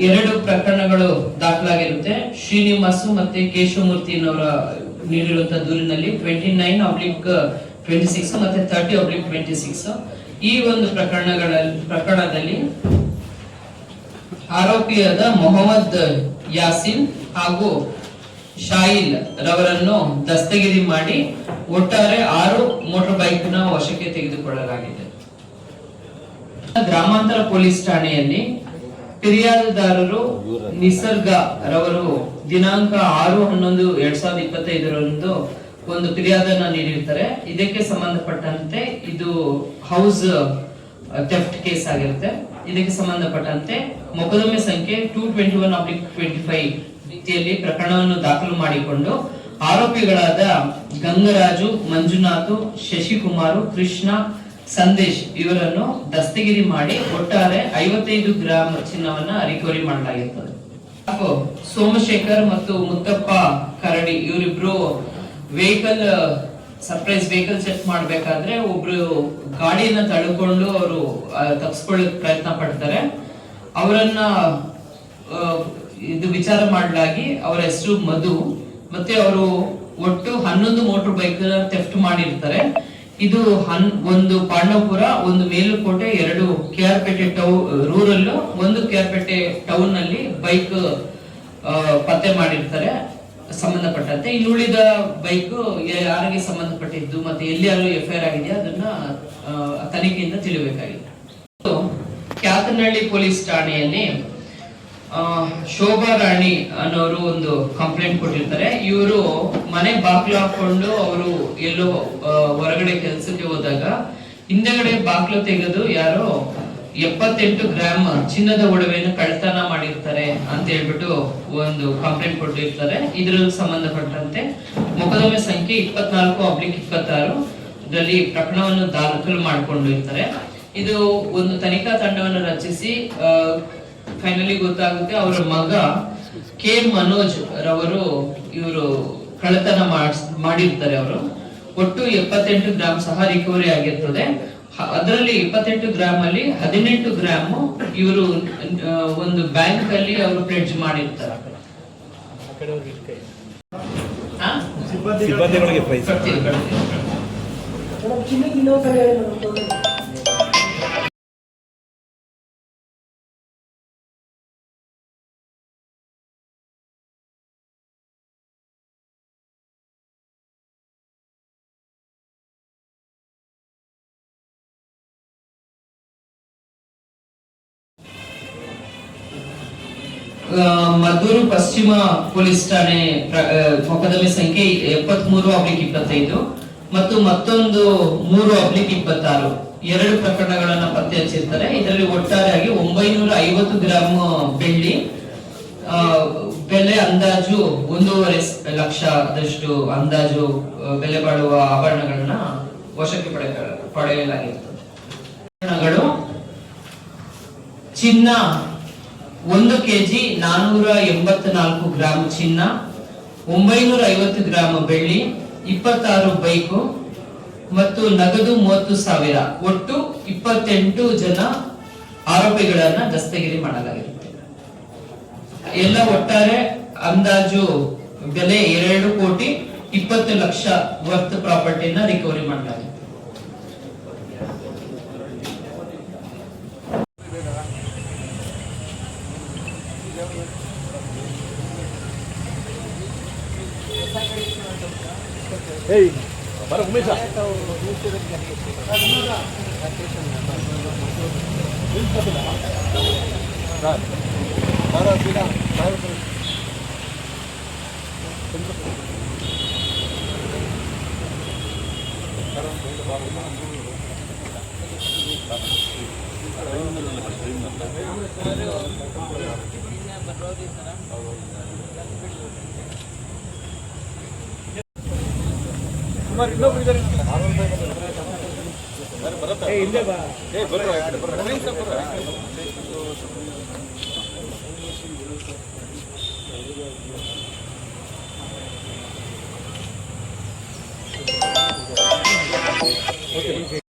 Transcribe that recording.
ಎರಡು ಪ್ರಕರಣಗಳು ದಾಖಲಾಗಿರುತ್ತೆ. ಶ್ರೀನಿವಾಸು ಮತ್ತೆ ಕೇಶವಮೂರ್ತಿನವರ ನೀಡಿರುವಂತಹ ದೂರಿನಲ್ಲಿ 29/26 ಮತ್ತೆ 30/26 ಈ ಒಂದು ಪ್ರಕರಣದಲ್ಲಿ ಆರೋಪಿಯಾದ ಮೊಹಮ್ಮದ್ ಯಾಸಿನ್ ಹಾಗೂ ಶಾಯಿಲ್ ರವರನ್ನು ದಸ್ತಗಿರಿ ಮಾಡಿ ಒಟ್ಟಾರೆ 6 ಮೋಟಾರ್ ಬೈಕ್ ನ ವಶಕ್ಕೆ ತೆಗೆದುಕೊಳ್ಳಲಾಗಿದೆ. ಗ್ರಾಮಾಂತರ ಪೊಲೀಸ್ ಠಾಣೆಯಲ್ಲಿ ಫಿರ್ಯಾದುದಾರರು ನಿಸರ್ಗ ರವರು ದಿನಾಂಕ 6/11/2025 ಒಂದು ಫಿರ್ಯಾದನ್ನ ನೀಡಿರ್ತಾರೆ. ಇದಕ್ಕೆ ಸಂಬಂಧಪಟ್ಟಂತೆ ಇದು ಹೌಸ್ ಥೆಫ್ಟ್ ಕೇಸ್ ಆಗಿರುತ್ತೆ. ಇದಕ್ಕೆ ಸಂಬಂಧಪಟ್ಟಂತೆ ಮೊಕದ್ದಮೆ ಸಂಖ್ಯೆ 221/25 ರೀತಿಯಲ್ಲಿ ಪ್ರಕರಣವನ್ನು ದಾಖಲು ಮಾಡಿಕೊಂಡು ಆರೋಪಿಗಳಾದ ಗಂಗರಾಜು, ಮಂಜುನಾಥ್, ಶಶಿಕುಮಾರ್, ಕೃಷ್ಣ, ಸಂದೇಶ್ ಇವರನ್ನು ದಸ್ತಗಿರಿ ಮಾಡಿ ಒಟ್ಟಾರೆ 55 ಗ್ರಾಂ ಚಿನ್ನವನ್ನ ರಿಕವರಿ ಮಾಡಲಾಗಿರುತ್ತದೆ. ಸೋಮಶೇಖರ್ ಮತ್ತು ಮುತ್ತಪ್ಪ ಕರಡಿ ಇವರಿಬ್ರು ವೆಹಿಕಲ್ ಸರ್ಪ್ರೈಸ್ ವೆಹಿಕಲ್ ಚೆಕ್ ಮಾಡಬೇಕಾದ್ರೆ ಒಬ್ರು ಗಾಡಿಯನ್ನ ತಳ್ಕೊಂಡು ಅವರು ತಪ್ಪಿಸ್ಕೊಳ್ಳೋಕೆ ಪ್ರಯತ್ನ ಪಡ್ತಾರೆ. ಅವರನ್ನ ಇದು ವಿಚಾರ ಮಾಡಲಾಗಿ ಅವರ ಹೆಸರು ಮಧು ಮತ್ತೆ ಅವರು ಒಟ್ಟು 11 ಮೋಟಾರ್ ಬೈಕ್ ಥೆಫ್ಟ್ ಮಾಡಿರ್ತಾರೆ. ಇದು ಒಂದು ಪಾಂಡವಪುರ, ಒಂದು ಮೇಲುಕೋಟೆ, 2 ಕೆಆರ್ಪೇಟೆ ರೂರಲ್, 1 ಕೆಆರ್ಪೇಟೆ ಟೌನ್ ನಲ್ಲಿ ಬೈಕ್ ಪತ್ತೆ ಮಾಡಿರ್ತಾರೆ ಸಂಬಂಧಪಟ್ಟಂತೆ. ಇನ್ನುಳಿದ ಬೈಕ್ ಯಾರಿಗೆ ಸಂಬಂಧಪಟ್ಟಿದ್ದು ಮತ್ತೆ ಎಲ್ಲಿಯಾರು ಎಫ್ಐಆರ್ ಆಗಿದೆ ಅದನ್ನ ತನಿಖೆಯಿಂದ ತಿಳಿಯಬೇಕಾಗಿದೆ. ಕ್ಯಾತನಹಳ್ಳಿ ಪೊಲೀಸ್ ಠಾಣೆಯಲ್ಲಿ ಶೋಭಾ ರಾಣಿ ಅನ್ನೋರು ಒಂದು ಕಂಪ್ಲೇಂಟ್ ಕೊಟ್ಟಿರ್ತಾರೆ. ಇವರು ಮನೆ ಬಾಗ್ಲು ಹಾಕೊಂಡು ಅವರು ಎಲ್ಲೋ ಹೊರಗಡೆ ಕೆಲಸಕ್ಕೆ ಹೋದಾಗ ಹಿಂದೆಗಡೆ ಬಾಗ್ಲು ತೆಗೆದು ಯಾರೋ 78 ಗ್ರಾಂ ಚಿನ್ನದ ಒಡವೆಯನ್ನು ಕಳ್ತನ ಮಾಡಿರ್ತಾರೆ ಅಂತ ಹೇಳ್ಬಿಟ್ಟು ಒಂದು ಕಂಪ್ಲೇಂಟ್ ಕೊಟ್ಟಿರ್ತಾರೆ. ಇದರ ಸಂಬಂಧಪಟ್ಟಂತೆ ಮೊಕದ್ದಮೆ ಸಂಖ್ಯೆ 24/26 ಇದರಲ್ಲಿ ಪ್ರಕರಣವನ್ನು ದಾಖಲು ಮಾಡಿಕೊಂಡಿರ್ತಾರೆ. ಇದು ಒಂದು ತನಿಖಾ ತಂಡವನ್ನು ರಚಿಸಿ ಫೈನಲಿ ಗೊತ್ತಾಗುತ್ತೆ ಅವರ ಮಗ ಕೆ ಮನೋಜ್ ರವರು ಇವರು ಕಳ್ಳತನ ಮಾಡಿರ್ತಾರೆ. ಅವರು ಒಟ್ಟು 78 ಗ್ರಾಂ ಸಹ ರಿಕವರಿ ಆಗಿರ್ತದೆ. ಅದರಲ್ಲಿ 28 ಗ್ರಾಂ ಅಲ್ಲಿ 18 ಗ್ರಾಂ ಇವರು ಒಂದು ಬ್ಯಾಂಕ್ ಅಲ್ಲಿ ಅವರು ಪ್ಲೆಡ್ಜ್ ಮಾಡಿರ್ತಾರೆ. ಮದ್ದೂರು ಪಶ್ಚಿಮ ಪೊಲೀಸ್ ಠಾಣೆ ಮೊಕದ್ದಮೆ ಸಂಖ್ಯೆ 73/25 ಮತ್ತು ಮತ್ತೊಂದು 3/26 2 ಪ್ರಕರಣಗಳನ್ನ ಪತ್ತೆ ಹಚ್ಚಿರ್ತಾರೆ. ಇದರಲ್ಲಿ ಒಟ್ಟಾರೆಯಾಗಿ 950 ಗ್ರಾಂ ಬೆಳ್ಳಿ, ಬೆಲೆ ಅಂದಾಜು 1.5 ಲಕ್ಷದಷ್ಟು ಅಂದಾಜು ಬೆಲೆ ಬಾಳುವ ಆಭರಣಗಳನ್ನ ವಶಕ್ಕೆ ಪಡೆಯಲಾಗಿರ್ತದೆ. ಚಿನ್ನ 1 ಕೆಜಿ 484 ಗ್ರಾಂ ಚಿನ್ನ, 950 ಗ್ರಾಂ ಬೆಳ್ಳಿ, 26 ಬೈಕು ಮತ್ತು ನಗದು 30,000 ಒಟ್ಟು 28 ಜನ ಆರೋಪಿಗಳನ್ನ ದಸ್ತಗಿರಿ ಮಾಡಲಾಗಿರುತ್ತೆ. ಎಲ್ಲ ಒಟ್ಟಾರೆ ಅಂದಾಜು ಬೆಲೆ 2,20,00,000 ವರ್ತ್ ಪ್ರಾಪರ್ಟಿನ ರಿಕವರಿ ಮಾಡಲಾಗಿದೆ. ಏಯ್ ಬರ ಉಮೇಶ ಸುಮಾರು ಇನ್ನೊಬ್ರು ಇದ್ದಾರೆ ಹಿಂದೆ ಬಾ ಓಕೆ